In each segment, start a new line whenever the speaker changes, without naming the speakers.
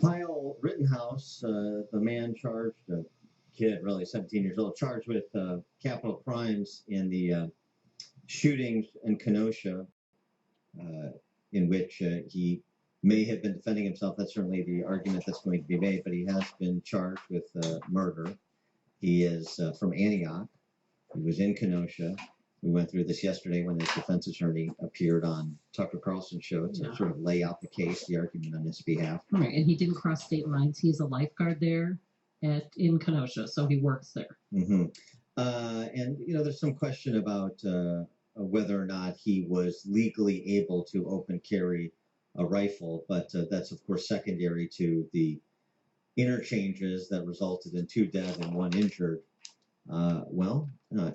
Kyle Rittenhouse, the man charged, a kid, really 17 years old, charged with capital crimes in the shootings in Kenosha, uh, in which he may have been defending himself. That's certainly the argument that's going to be made, but he has been charged with murder. He is from Antioch. He was in Kenosha. We went through this yesterday when his defense attorney appeared on Tucker Carlson's show to sort of lay out the case, the argument on his behalf.
Right, and he didn't cross state lines. He's a lifeguard there in Kenosha, so he works there.
Mm-hmm. And, there's some question about whether or not he was legally able to open carry a rifle, but that's, of course, secondary to the interchanges that resulted in 2 dead and 1 injured.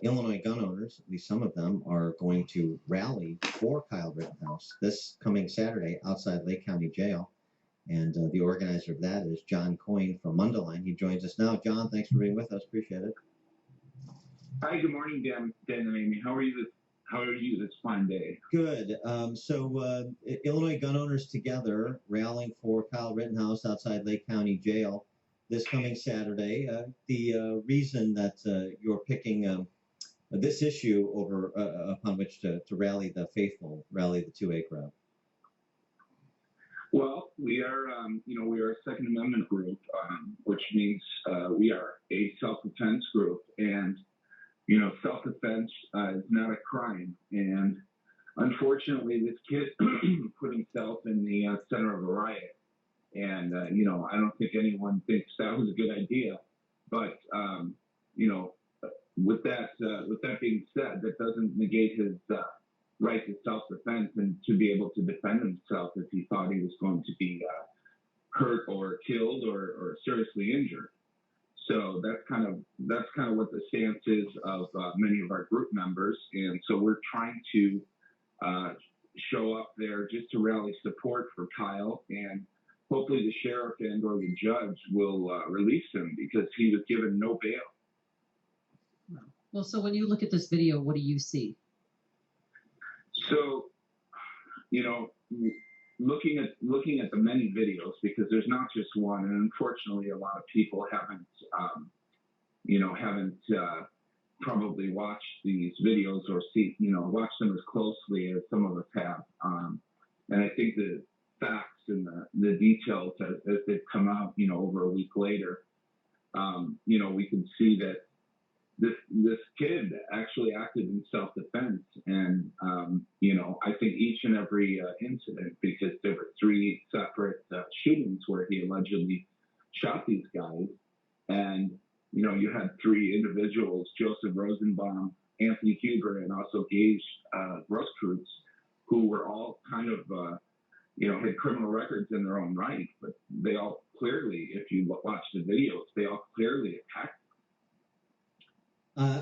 Illinois gun owners, at least some of them, are going to rally for Kyle Rittenhouse this coming Saturday outside Lake County Jail. And the organizer of that is John Coyne from Mundelein. He joins us now. John, thanks for being with us. Appreciate it.
Hi, good morning, Dan and Amy. How are you this fine day?
Good. Illinois gun owners together rallying for Kyle Rittenhouse outside Lake County Jail this coming Saturday. The reason that you're picking this issue over upon which to rally the faithful, rally the 2A crowd.
Well, we are a Second Amendment group, which means we are a self-defense group, and self-defense is not a crime. And unfortunately, this kid put himself in the center of a riot. And, I don't think anyone thinks that was a good idea. But, with that being said, that doesn't negate his right to self-defense and to be able to defend himself if he thought he was going to be hurt or killed or seriously injured. So that's kind of what the stance is of many of our group members. And so we're trying to show up there just to rally support for Kyle, and hopefully the sheriff and or the judge will release him because he was given no bail.
Well, so when you look at this video, what do you see?
So, looking at the many videos, because there's not just one, and unfortunately a lot of people haven't probably watched these videos or watched them as closely as some of us have. And I think the facts and the details as they've come out, over a week later, we can see that this kid actually acted in self-defense. And, I think each and every incident, because there were 3 separate shootings where he allegedly shot these guys. And, you had 3 individuals, Joseph Rosenbaum, Anthony Huber, and also Gage Grosskreutz, who were all kind of, had criminal records in their own right. But they all clearly, if you watch the videos, they all clearly attacked.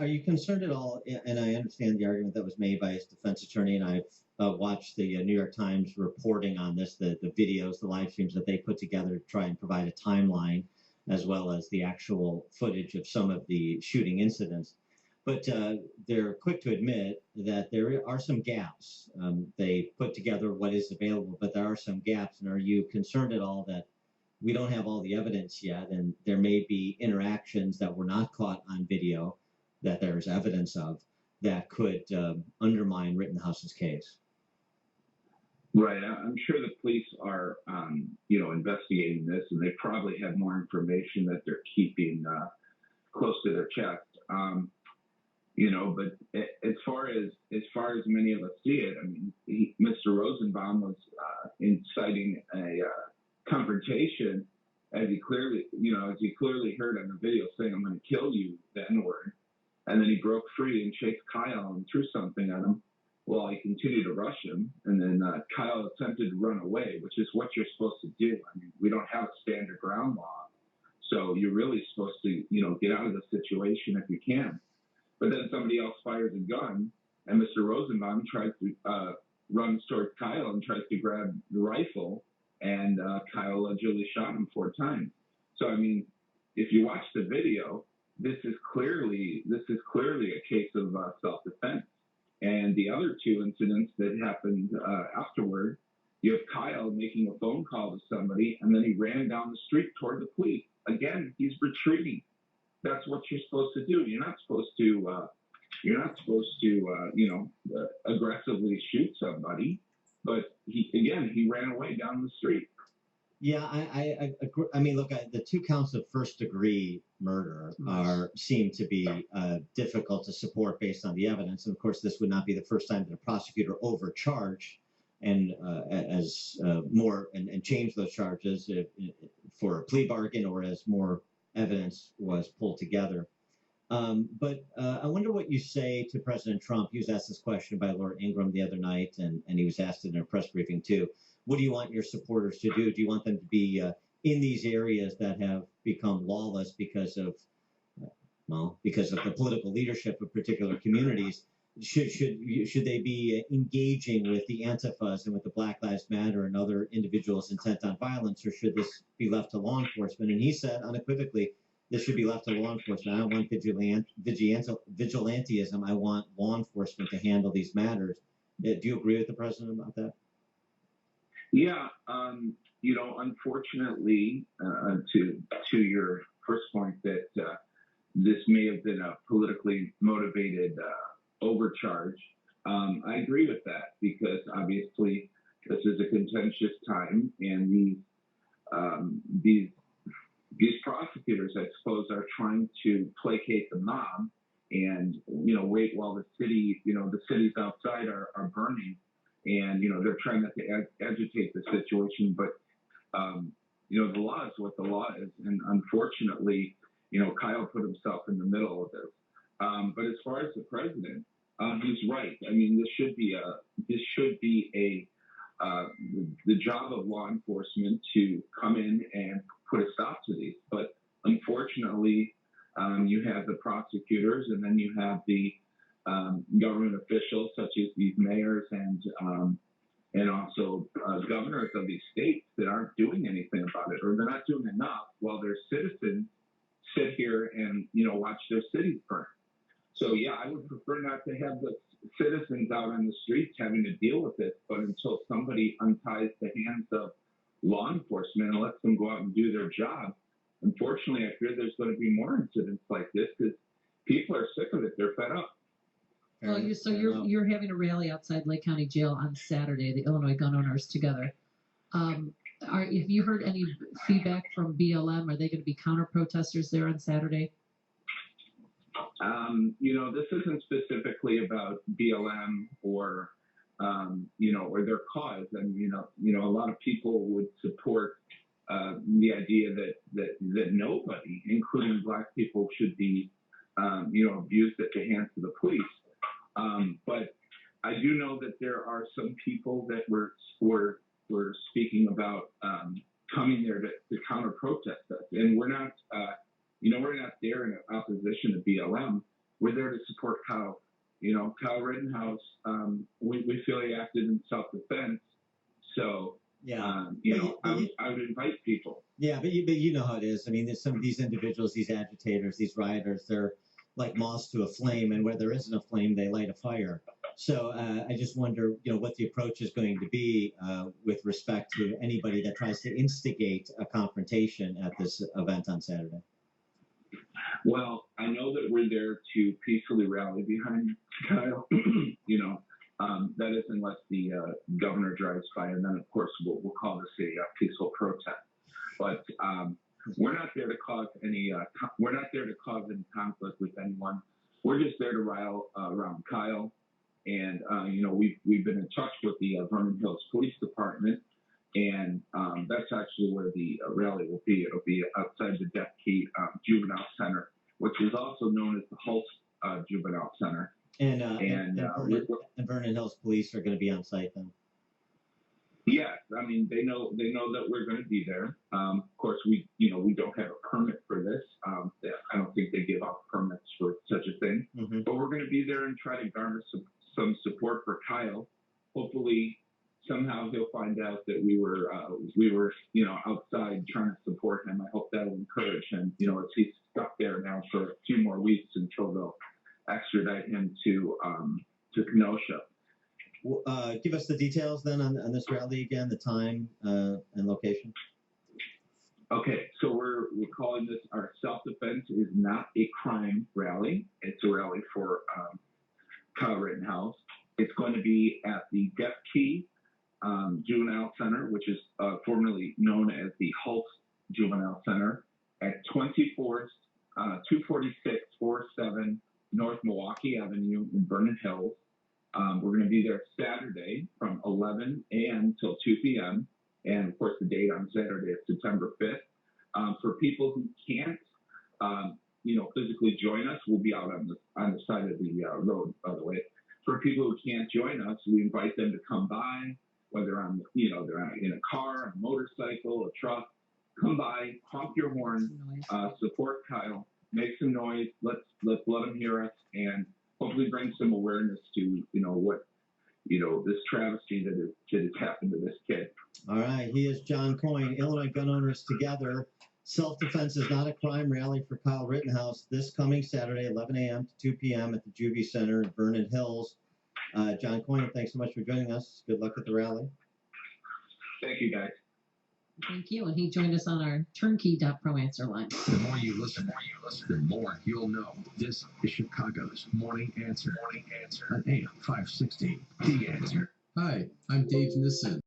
Are you concerned at all, and I understand the argument that was made by his defense attorney, and I've watched the New York Times reporting on this, the videos, the live streams that they put together to try and provide a timeline, as well as the actual footage of some of the shooting incidents. But they're quick to admit that there are some gaps. They put together what is available, but there are some gaps. And are you concerned at all that we don't have all the evidence yet, and there may be interactions that were not caught on video that there's evidence of that could undermine Rittenhouse's case?
Right. I'm sure the police are, investigating this, and they probably have more information that they're keeping close to their chest. But as far as many of us see it, I mean, Mr. Rosenbaum was inciting a confrontation, as he clearly heard on the video saying, "I'm going to kill you," the N-word. And then he broke free and chased Kyle and threw something at him while he continued to rush him. And then Kyle attempted to run away, which is what you're supposed to do. I mean, we don't have a stand your ground law. So you're really supposed to, get out of the situation if you can. But then somebody else fires a gun, and Mr. Rosenbaum tries to runs towards Kyle and tries to grab the rifle, and Kyle allegedly shot him 4 times. So, I mean, if you watch the video, this is clearly a case of self-defense. And the other 2 incidents that happened afterward, You have Kyle making a phone call to somebody, and then he ran down the street toward the police. Again, he's retreating. That's what you're supposed to do. You're not supposed to. Aggressively shoot somebody. But he ran away down the street.
Yeah, I agree. I mean, look, the two counts of first degree murder seem to be difficult to support based on the evidence. And of course, this would not be the first time that a prosecutor overcharged and and changed those charges for a plea bargain or as more evidence was pulled together. But I wonder what you say to President Trump. He was asked this question by Laura Ingraham the other night, and he was asked it in a press briefing too. What do you want your supporters to do? Do you want them to be in these areas that have become lawless because of the political leadership of particular communities? Should they be engaging with the Antifas and with the Black Lives Matter and other individuals intent on violence, or should this be left to law enforcement? And he said unequivocally, this should be left to law enforcement. I don't want vigilantism. I want law enforcement to handle these matters. Do you agree with the president about that?
Yeah, unfortunately, to your first point that this may have been a politically motivated overcharge. I agree with that because obviously this is a contentious time, and these prosecutors, I suppose, are trying to placate the mob and wait while the cities outside are burning. And, they're trying not to agitate the situation. But, the law is what the law is. And unfortunately, Kyle put himself in the middle of this. But as far as the president, he's right. I mean, this should be the job of law enforcement to come in and put a stop to these. But unfortunately, you have the prosecutors, and then you have the government officials such as these mayors and also governors of these states that aren't doing anything about it, or they're not doing enough while their citizens sit here and watch their cities burn. So yeah, I would prefer not to have the citizens out on the streets having to deal with it, but until somebody unties the hands of law enforcement and lets them go out and do their job, unfortunately, I fear there's going to be more incidents like this because people are sick of it. They're fed up.
Well, you're having a rally outside Lake County Jail on Saturday, the Illinois Gun Owners Together. Have you heard any feedback from BLM? Are they going to be counter protesters there on Saturday?
This isn't specifically about BLM or or their cause. And a lot of people would support the idea that nobody, including Black people, should be abused at the hands of the police. But I do know that there are some people that were speaking about coming there to counter protest us, and we're not there in opposition to BLM. We're there to support Kyle. Kyle Rittenhouse. We feel he acted in self-defense. So
yeah,
I would invite people.
Yeah, but you know how it is. I mean, there's some of these individuals, these agitators, these rioters. They're like moths to a flame, and where there isn't a flame, they light a fire. So I just wonder, what the approach is going to be with respect to anybody that tries to instigate a confrontation at this event on Saturday.
Well, I know that we're there to peacefully rally behind Kyle. That is unless the governor drives by, and then of course we'll call this a peaceful protest. But we're not there to cause any. We're not there to cause any conflict with anyone. We're just there to rile around Kyle, and we've been in touch with the Vernon Hills Police Department, and that's actually where the rally will be. It'll be outside the Deaf Key Juvenile Center, which is also known as the Hulse Juvenile Center.
And Vernon Hills Police are going to be on site then.
Yes, I mean they know that we're going to be there. Of course, we don't have a permit for this. I don't think they give out permits for such a thing. Mm-hmm. But we're going to be there and try to garner some support for Kyle. Hopefully, somehow he'll find out that we were outside trying to support him. I hope that will encourage him. As he's stuck there now for a few more weeks until they'll extradite him to Kenosha.
Give us the details then on this rally again, the time and location.
Okay, so we're calling this our self-defense is not a crime rally. It's a rally for Kyle Rittenhouse. It's going to be at the Deaf Key Juvenile Center, which is formerly known as the Hulse Juvenile Center, at 24647 North Milwaukee Avenue in Vernon Hills. We're going to be there Saturday from 11 a.m. till 2 p.m. And of course, the date on Saturday is September 5th. For people who can't, physically join us, we'll be out on the side of the road, by the way. For people who can't join us, we invite them to come by, whether they're in a car, a motorcycle, a truck. Come by, honk your horn, support Kyle, make some noise. Let's let them hear us, and hopefully bring some awareness to this travesty that has happened to this kid.
All right, he is John Coyne, Illinois Gun Owners Together. Self-defense is not a crime rally for Kyle Rittenhouse this coming Saturday, 11 a.m. to 2 p.m. at the Juvie Center in Vernon Hills. John Coyne, thanks so much for joining us. Good luck at the rally.
Thank you, guys.
Thank you. And he joined us on our turnkey.pro answer line.
The more you listen, the more you'll know. This is Chicago's Morning Answer. On AM560, The Answer.
Hi, I'm Dave Nissen.